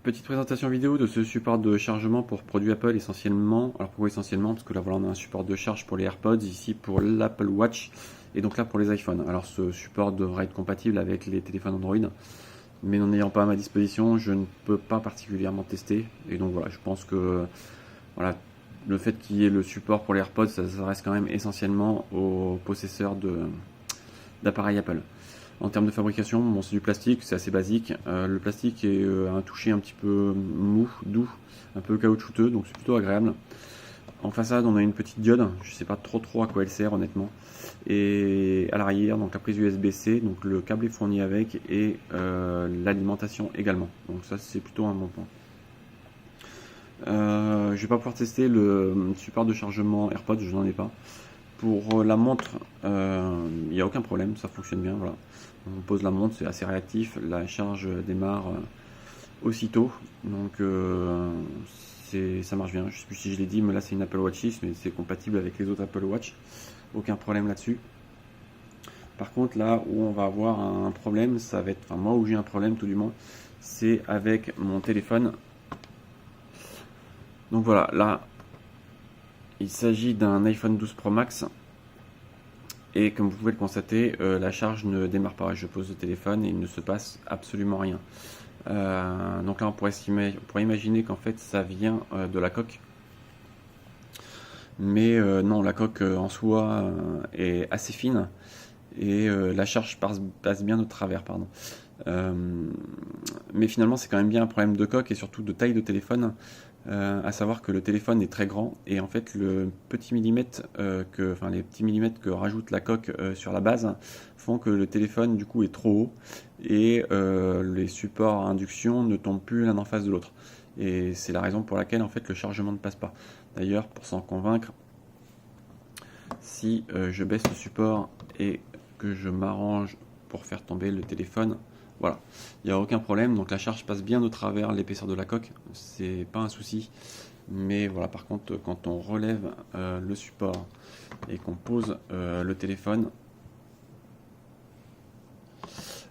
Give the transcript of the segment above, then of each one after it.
petite présentation vidéo de ce support de chargement pour produits Apple essentiellement. Alors pourquoi essentiellement? Parce que là voilà, on a un support de charge pour les AirPods, ici pour l'Apple Watch et donc là pour les iPhones. Alors ce support devrait être compatible avec les téléphones Android, mais n'en ayant pas à ma disposition, je ne peux pas particulièrement tester. Et donc voilà, je pense que voilà, le fait qu'il y ait le support pour les AirPods, ça reste quand même essentiellement aux possesseurs d'appareils Apple. En termes de fabrication, bon, c'est du plastique, c'est assez basique. Le plastique est un toucher un petit peu mou, doux, un peu caoutchouteux, donc c'est plutôt agréable. En façade, on a une petite diode, je ne sais pas trop à quoi elle sert honnêtement. Et à l'arrière, donc la prise USB-C, donc le câble est fourni avec et l'alimentation également. Donc ça, c'est plutôt un bon point. Je ne vais pas pouvoir tester le support de chargement AirPods, je n'en ai pas. Pour la montre, il n'y a aucun problème, ça fonctionne bien. Voilà. On pose la montre, c'est assez réactif, la charge démarre aussitôt, donc ça marche bien. Je ne sais plus si je l'ai dit, mais là c'est une Apple Watch 6, mais c'est compatible avec les autres Apple Watch, aucun problème là-dessus. Par contre, là où on va avoir un problème, ça va être, enfin moi où j'ai un problème tout du moins, c'est avec mon téléphone. Donc voilà, là il s'agit d'un iPhone 12 Pro Max. Et comme vous pouvez le constater, la charge ne démarre pas. Je pose le téléphone et il ne se passe absolument rien. Donc là, on pourrait imaginer qu'en fait, ça vient de la coque. Mais non, la coque en soi est assez fine et la charge passe bien au travers. Pardon. Mais finalement, c'est quand même bien un problème de coque et surtout de taille de téléphone. À savoir que le téléphone est très grand et en fait le petit millimètre les petits millimètres que rajoute la coque sur la base font que le téléphone du coup est trop haut et les supports à induction ne tombent plus l'un en face de l'autre, et c'est la raison pour laquelle en fait le chargement ne passe pas. D'ailleurs, pour s'en convaincre, si je baisse le support et que je m'arrange pour faire tomber le téléphone, voilà, il n'y a aucun problème, donc la charge passe bien au travers l'épaisseur de la coque, c'est pas un souci. Mais voilà, par contre, quand on relève le support et qu'on pose le téléphone,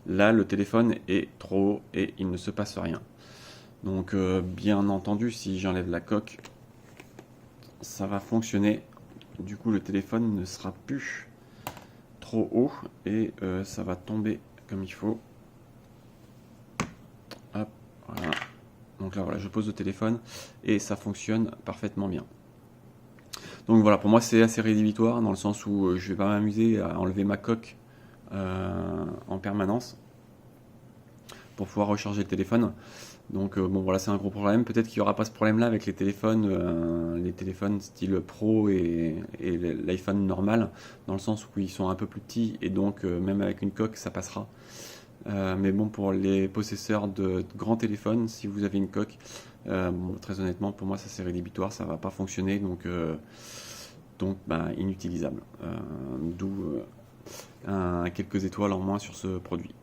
là le téléphone est trop haut et il ne se passe rien. Donc bien entendu, si j'enlève la coque, ça va fonctionner. Du coup, le téléphone ne sera plus trop haut et ça va tomber comme il faut. Hop, voilà. Donc là, voilà, je pose le téléphone et ça fonctionne parfaitement bien. Donc voilà, pour moi, c'est assez rédhibitoire dans le sens où je vais pas m'amuser à enlever ma coque en permanence pour pouvoir recharger le téléphone. Donc bon, voilà, c'est un gros problème. Peut-être qu'il n'y aura pas ce problème-là avec les téléphones style Pro et l'iPhone normal, dans le sens où ils sont un peu plus petits et donc même avec une coque, ça passera. Mais bon, pour les possesseurs de grands téléphones, si vous avez une coque, bon, très honnêtement, pour moi, ça c'est rédhibitoire, ça va pas fonctionner, donc inutilisable. D'où quelques étoiles en moins sur ce produit.